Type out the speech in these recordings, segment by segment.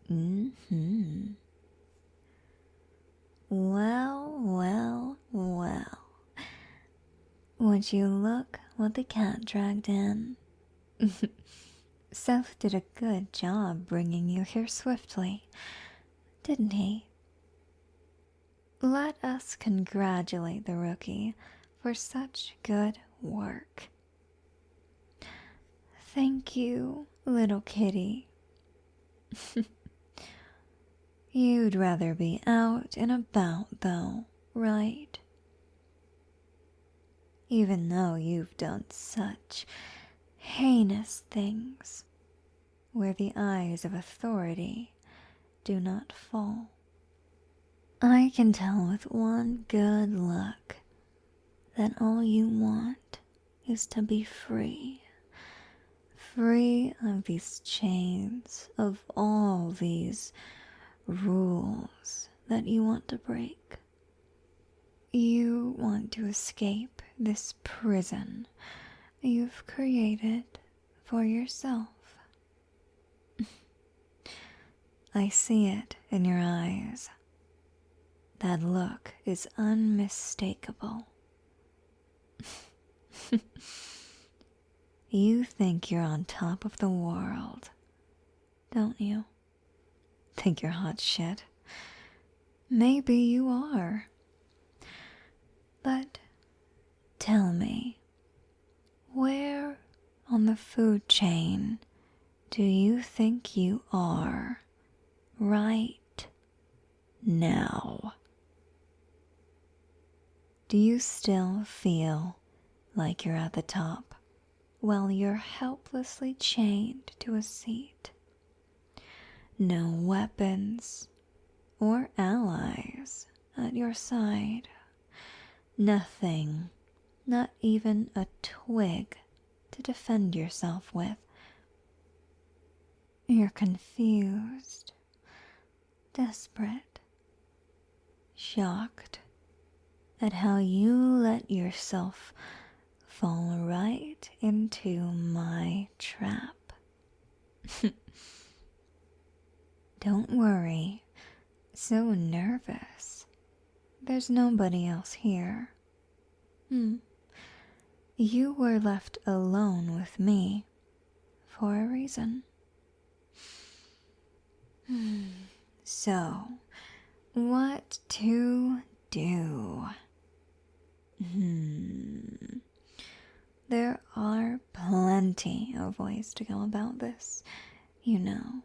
Mm-hmm. Well. Would you look what the cat dragged in? Seth did a good job bringing you here swiftly, didn't he? Let us congratulate the rookie for such good work. Thank you, little kitty. You'd rather be out and about, though, right? Even though you've done such heinous things where the eyes of authority do not fall. I can tell with one good look that all you want is to be free. Free of these chains, of all these rules that you want to break. You want to escape this prison you've created for yourself. I see it in your eyes. That look is unmistakable. You think you're on top of the world, don't you? Think you're hot shit? Maybe you are. But tell me, where on the food chain do you think you are right now? Do you still feel like you're at the top while you're helplessly chained to a seat? No weapons or allies at your side. Nothing, not even a twig to defend yourself with. You're confused, desperate, shocked at how you let yourself fall right into my trap. Don't worry, so nervous. There's nobody else here. You were left alone with me for a reason. So, what to do? There are plenty of ways to go about this, you know.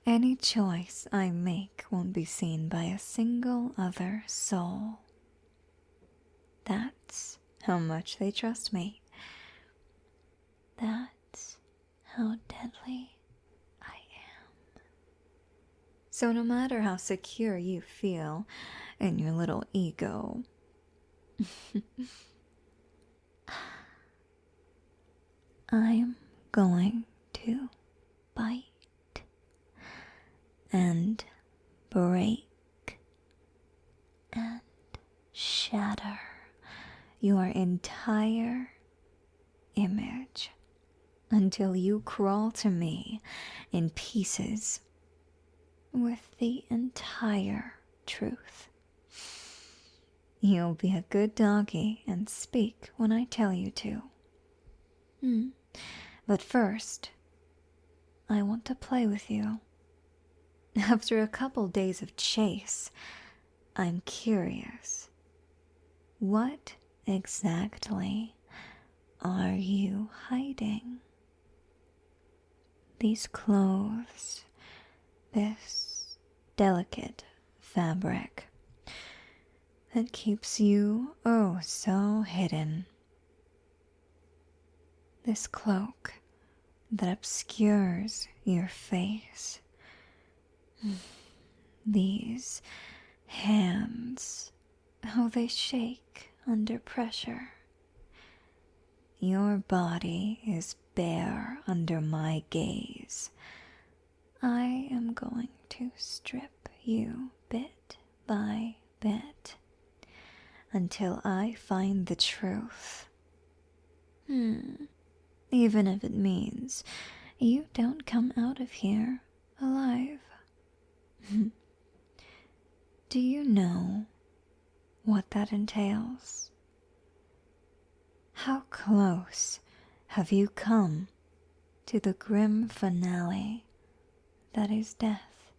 Any choice I make won't be seen by a single other soul. That's how much they trust me. That's how deadly I am. So no matter how secure you feel in your little ego, I'm going to bite and break and shatter your entire image until you crawl to me in pieces with the entire truth. You'll be a good doggy and speak when I tell you to. But first, I want to play with you. After a couple days of chase, I'm curious. What exactly are you hiding? These clothes, this delicate fabric that keeps you oh so hidden. This cloak that obscures your face. These hands, how they shake under pressure. Your body is bare under my gaze. I am going to strip you bit by bit until I find the truth Even if it means you don't come out of here alive. Do you know what that entails? How close have you come to the grim finale that is death?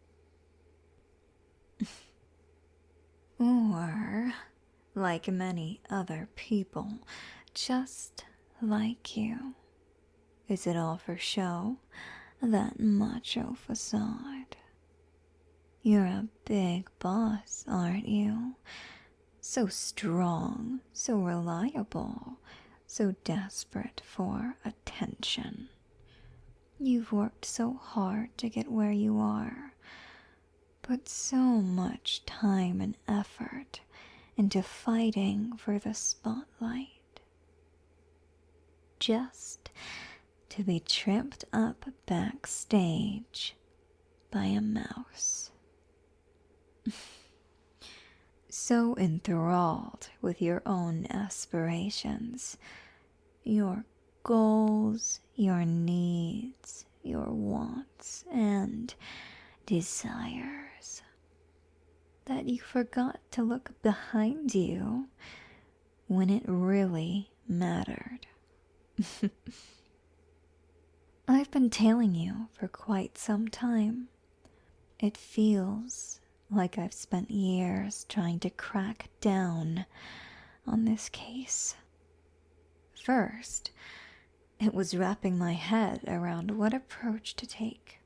Or, like many other people, just like you, is it all for show, that macho facade? You're a big boss, aren't you? So strong, so reliable, so desperate for attention. You've worked so hard to get where you are, put so much time and effort into fighting for the spotlight, just to be tripped up backstage by a mouse. So enthralled with your own aspirations, your goals, your needs, your wants, and desires, that you forgot to look behind you when it really mattered. I've been tailing you for quite some time. It feels like I've spent years trying to crack down on this case. First, it was wrapping my head around what approach to take.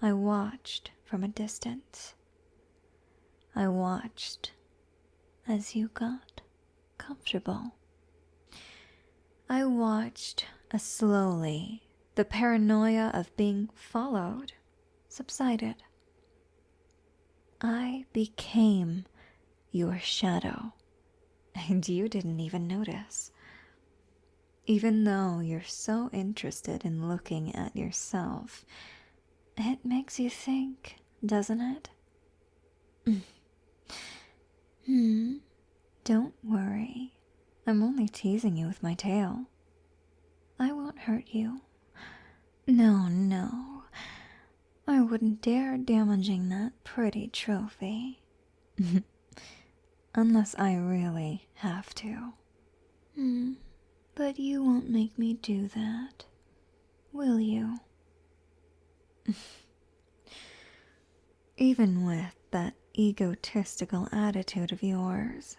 I watched from a distance. I watched as you got comfortable. I watched as slowly the paranoia of being followed subsided. I became your shadow, and you didn't even notice. Even though you're so interested in looking at yourself, it makes you think, doesn't it? Don't worry. I'm only teasing you with my tail. I won't hurt you. No. I wouldn't dare damaging that pretty trophy. Unless I really have to. But you won't make me do that, will you? Even with that egotistical attitude of yours,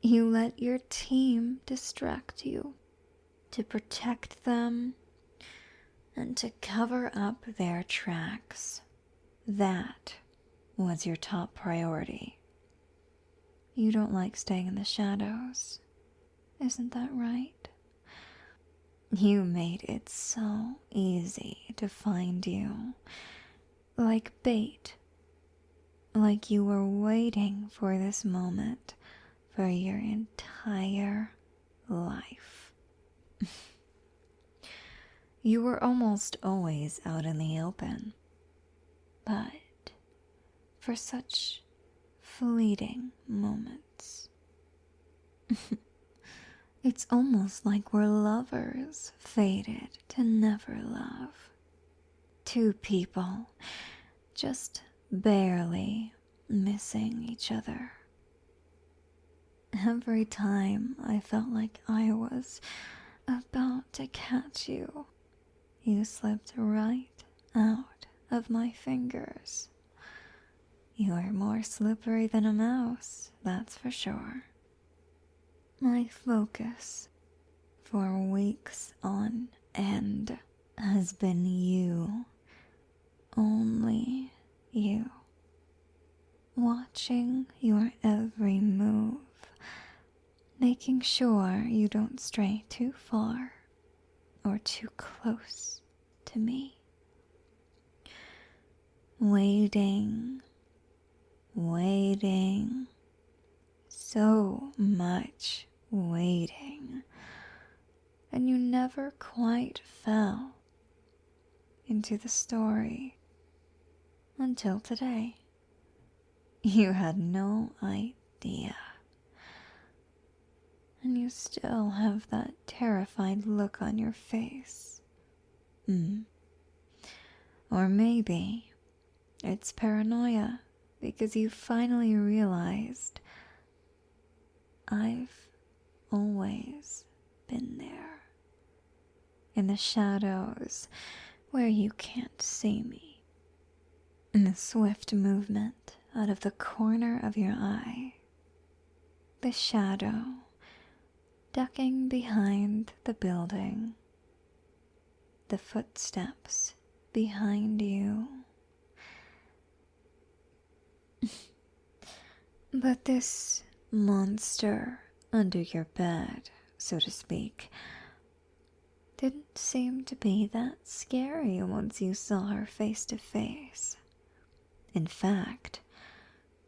you let your team distract you to protect them and to cover up their tracks. That was your top priority. You don't like staying in the shadows, isn't that right? You made it so easy to find you, like bait, like you were waiting for this moment for your entire life. You were almost always out in the open, but for such fleeting moments. It's almost like we're lovers fated to never love. Two people just barely missing each other. Every time I felt like I was about to catch you, you slipped right out of my fingers. You are more slippery than a mouse, that's for sure. My focus for weeks on end has been you, only you. Watching your every move, making sure you don't stray too far or too close to me. Waiting, so much waiting, and you never quite fell into the story until today. You had no idea, and you you still have that terrified look on your face. Or maybe it's paranoia because you finally realized I've always been there. In the shadows where you can't see me. In the swift movement out of the corner of your eye. The shadow ducking behind the building. The footsteps behind you. But this monster under your bed, so to speak, didn't seem to be that scary once you saw her face to face. In fact,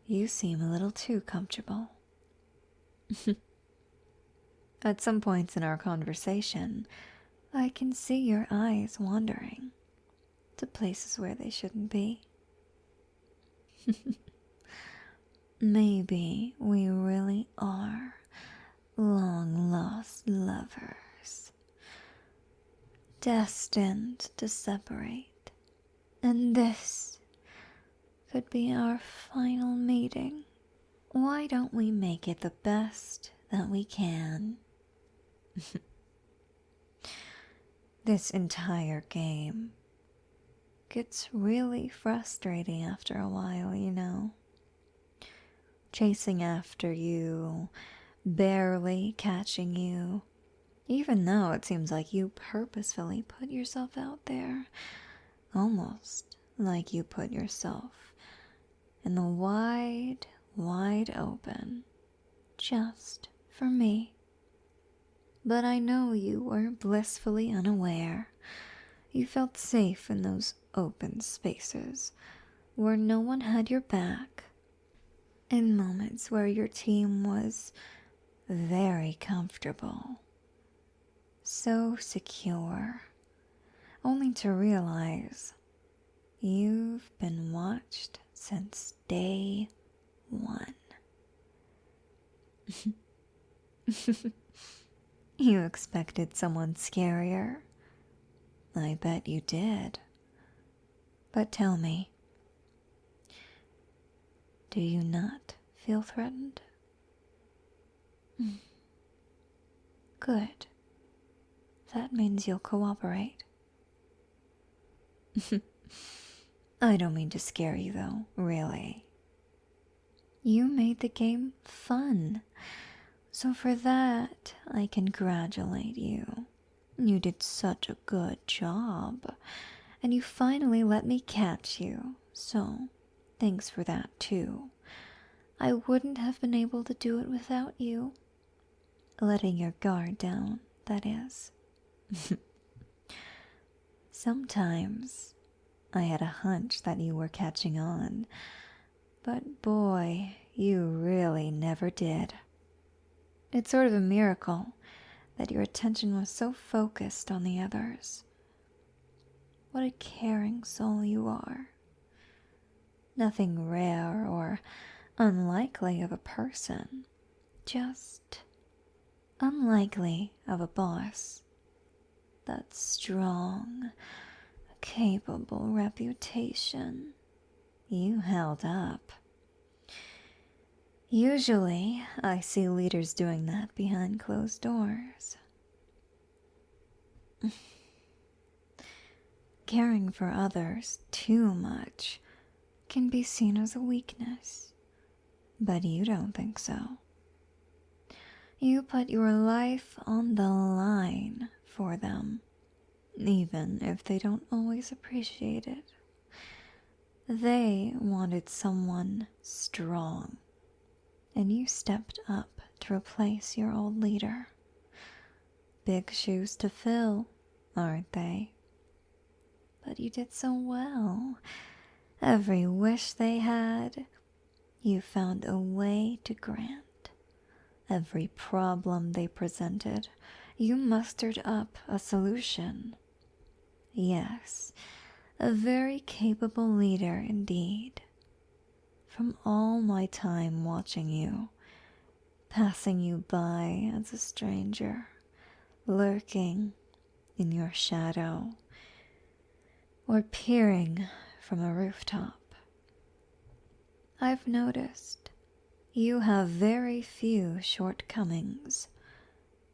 you seem a little too comfortable. At some points in our conversation, I can see your eyes wandering to places where they shouldn't be. Maybe we really are long-lost lovers, destined to separate, and this could be our final meeting. Why don't we make it the best that we can? This entire game gets really frustrating after a while, you know. Chasing after you, barely catching you, even though it seems like you purposefully put yourself out there, almost like you put yourself in the wide, wide open, just for me. But I know you were blissfully unaware. You felt safe in those open spaces where no one had your back, in moments where your team was very comfortable, so secure, only to realize you've been watched since day one. You expected someone scarier. I bet you did. But tell me, do you not feel threatened? Good. That means you'll cooperate. I don't mean to scare you though, really. You made the game fun. So for that, I congratulate you. You did such a good job. And you finally let me catch you. So, thanks for that too. I wouldn't have been able to do it without you. Letting your guard down, that is. Sometimes, I had a hunch that you were catching on. But boy, you really never did. It's sort of a miracle that your attention was so focused on the others. What a caring soul you are. Nothing rare or unlikely of a person, just unlikely of a boss. That strong, capable reputation you held up. Usually, I see leaders doing that behind closed doors. Caring for others too much can be seen as a weakness, but you don't think so. You put your life on the line for them, even if they don't always appreciate it. They wanted someone strong, and you stepped up to replace your old leader. Big shoes to fill, aren't they? But you did so well. Every wish they had, you found a way to grant. Every problem they presented, you mustered up a solution. Yes, a very capable leader indeed. From all my time watching you, passing you by as a stranger, lurking in your shadow, or peering from a rooftop. I've noticed you have very few shortcomings.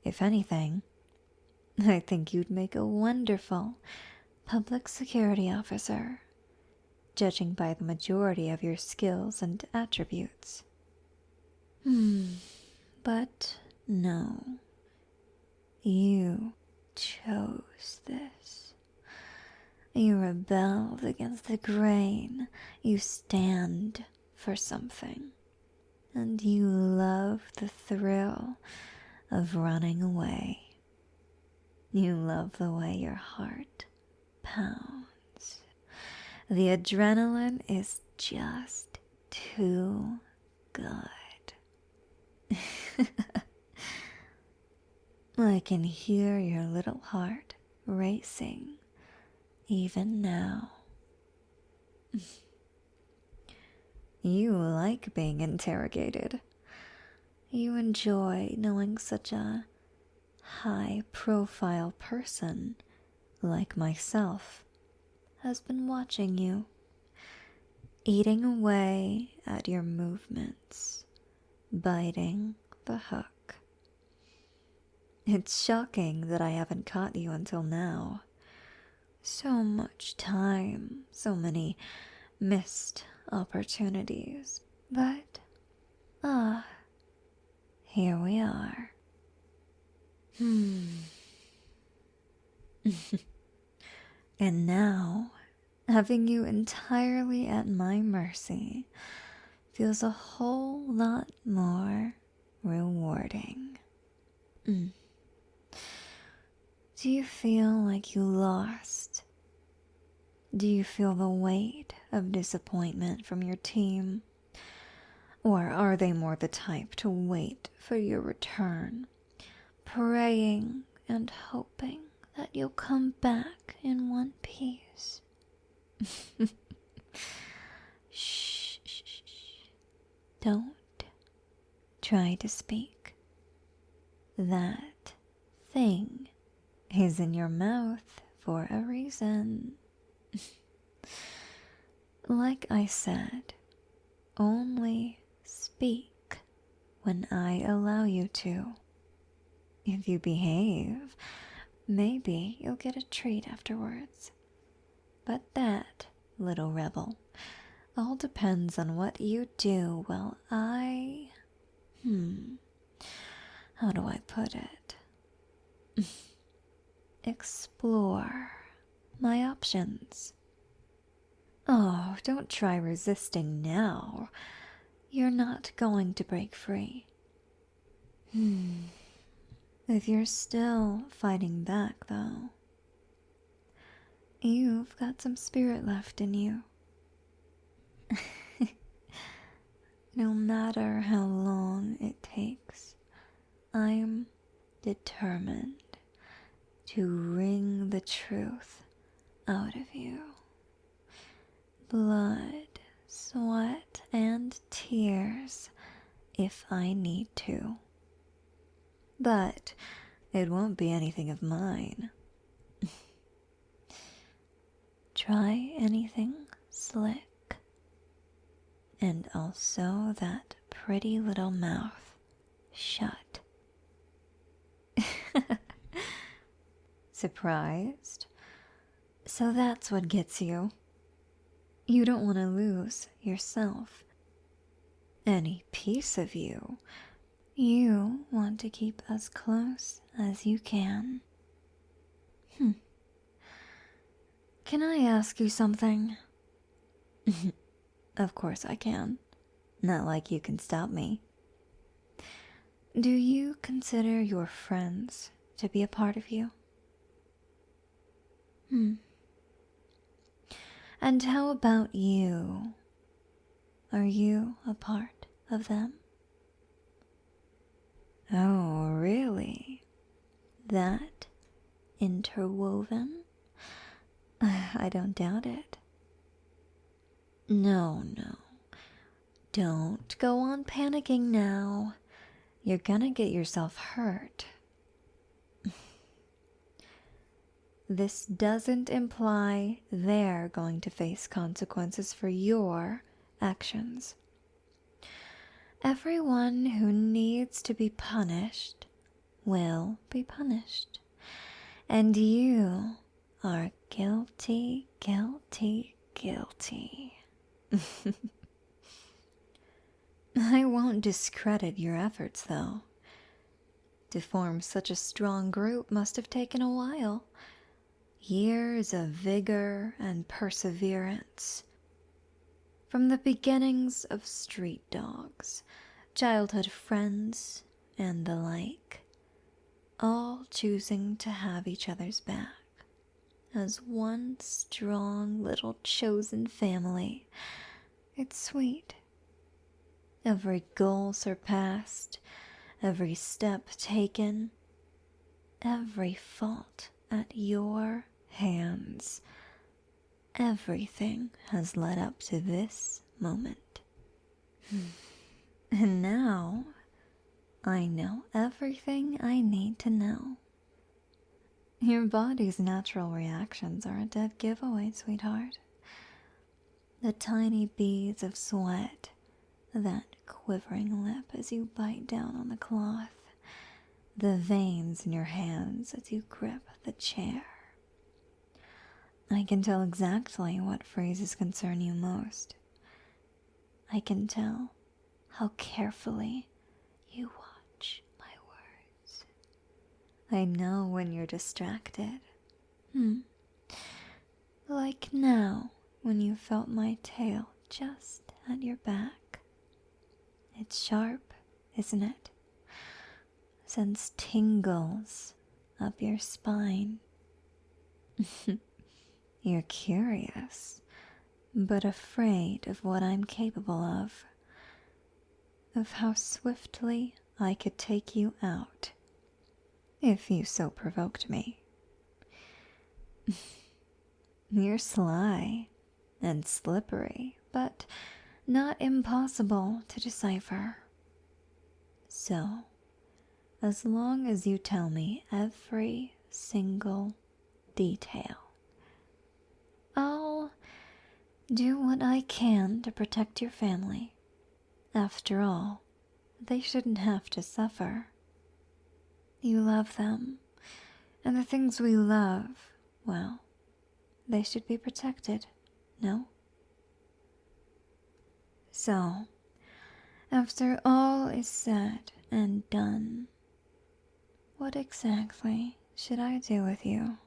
If anything, I think you'd make a wonderful public security officer, judging by the majority of your skills and attributes. But no, you chose this. You rebelled against the grain. You stand for something. And you love the thrill of running away. You love the way your heart pounds. The adrenaline is just too good. I can hear your little heart racing even now. You like being interrogated. You enjoy knowing such a high-profile person like myself has been watching you, eating away at your movements, biting the hook. It's shocking that I haven't caught you until now. So much time, so many missed opportunities. But, here we are. And now, having you entirely at my mercy feels a whole lot more rewarding. Do you feel like you lost? Do you feel the weight of disappointment from your team? Or are they more the type to wait for your return, praying and hoping that you'll come back in one piece? Shh, shh, shh. Don't try to speak. That thing is in your mouth for a reason. Like I said, only speak when I allow you to. If you behave, maybe you'll get a treat afterwards. But that, little rebel, all depends on what you do while I... how do I put it? Explore my options. Oh, don't try resisting now. You're not going to break free. If you're still fighting back, though, you've got some spirit left in you. No matter how long it takes, I'm determined to wring the truth out of you. Blood, sweat, and tears if I need to. But it won't be anything of mine. Try anything slick, and I'll sew that pretty little mouth shut. Surprised? So that's what gets you. You don't want to lose yourself. Any piece of you. You want to keep as close as you can. Can I ask you something? Of course I can. Not like you can stop me. Do you consider your friends to be a part of you? And how about you? Are you a part of them? Oh, really? That interwoven? I don't doubt it. No. Don't go on panicking now. you're gonna get yourself hurt. This doesn't imply they're going to face consequences for your actions. Everyone who needs to be punished will be punished. And you are guilty, guilty, guilty. I won't discredit your efforts, though. To form such a strong group must have taken a while. Years of vigor and perseverance. From the beginnings of street dogs, childhood friends, and the like, all choosing to have each other's back as one strong little chosen family. It's sweet. Every goal surpassed, every step taken, every fault at your hands. Everything has led up to this moment. And now, I know everything I need to know. Your body's natural reactions are a dead giveaway, sweetheart. The tiny beads of sweat, that quivering lip as you bite down on the cloth, the veins in your hands as you grip the chair. I can tell exactly what phrases concern you most. I can tell how carefully you watch my words. I know when you're distracted. Like now, when you felt my tail just at your back. It's sharp, isn't it? Sends tingles up your spine. You're curious, but afraid of what I'm capable of how swiftly I could take you out, if you so provoked me. You're sly and slippery, but not impossible to decipher. So, as long as you tell me every single detail, I'll do what I can to protect your family. After all, they shouldn't have to suffer. You love them, and the things we love, well, they should be protected, no? So, after all is said and done, what exactly should I do with you?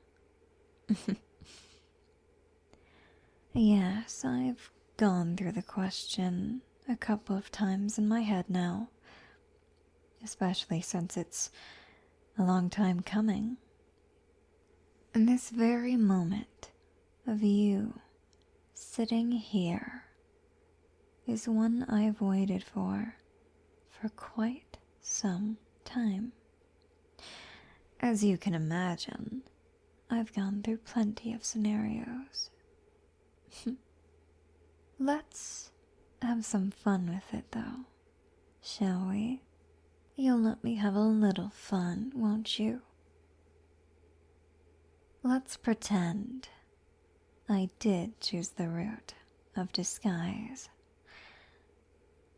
Yes, I've gone through the question a couple of times in my head now, especially since it's a long time coming. And this very moment of you sitting here is one I've waited for quite some time. As you can imagine, I've gone through plenty of scenarios. Let's have some fun with it, though, shall we? You'll let me have a little fun, won't you? Let's pretend I did choose the route of disguise.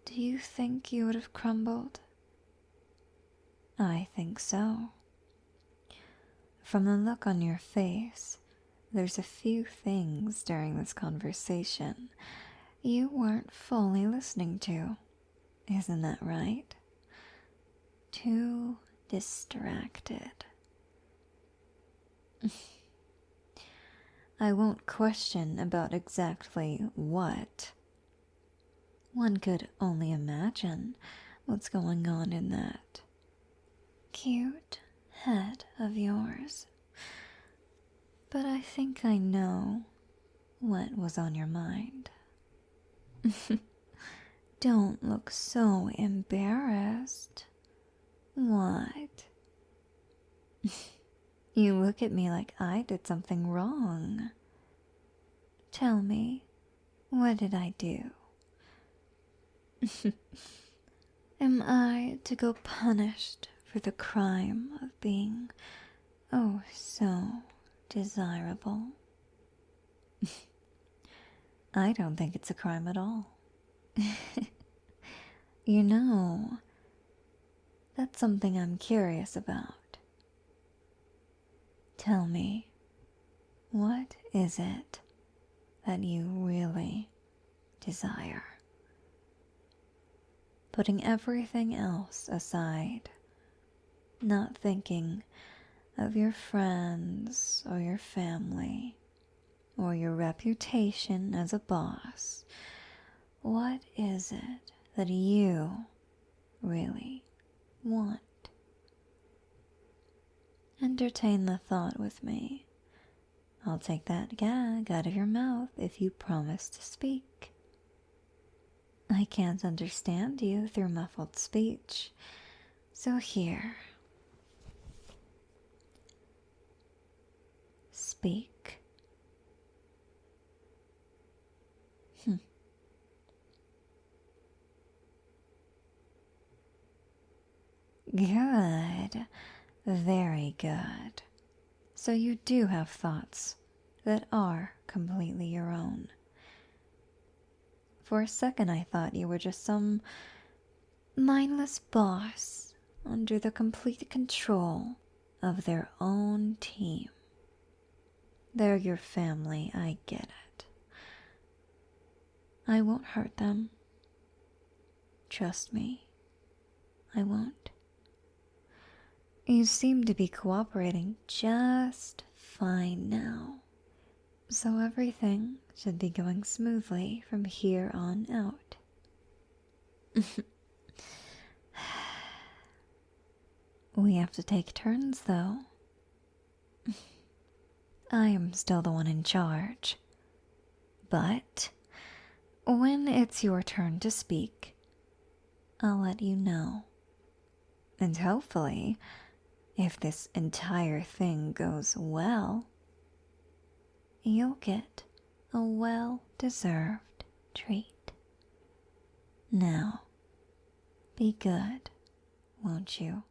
Do you think you would have crumbled? I think so. From the look on your face, there's a few things during this conversation you weren't fully listening to. Isn't that right? Too distracted. I won't question about exactly what. One could only imagine what's going on in that cute head of yours. But I think I know what was on your mind. Don't look so embarrassed. What? You look at me like I did something wrong. Tell me, what did I do? am I to go punished for the crime of being oh so desirable? I don't think it's a crime at all. You know, that's something I'm curious about. Tell me, what is it that you really desire? Putting everything else aside, not thinking of your friends or your family or your reputation as a boss, what is it that you really want? Entertain the thought with me. I'll take that gag out of your mouth if you promise to speak. I can't understand you through muffled speech, so here. Speak. Good. Very good. So you do have thoughts that are completely your own. For a second I thought you were just some mindless boss under the complete control of their own team. They're your family, I get it. I won't hurt them. Trust me, I won't. You seem to be cooperating just fine now, so everything should be going smoothly from here on out. We have to take turns, though. I am still the one in charge. But when it's your turn to speak, I'll let you know. And hopefully, if this entire thing goes well, you'll get a well-deserved treat. Now, be good, won't you?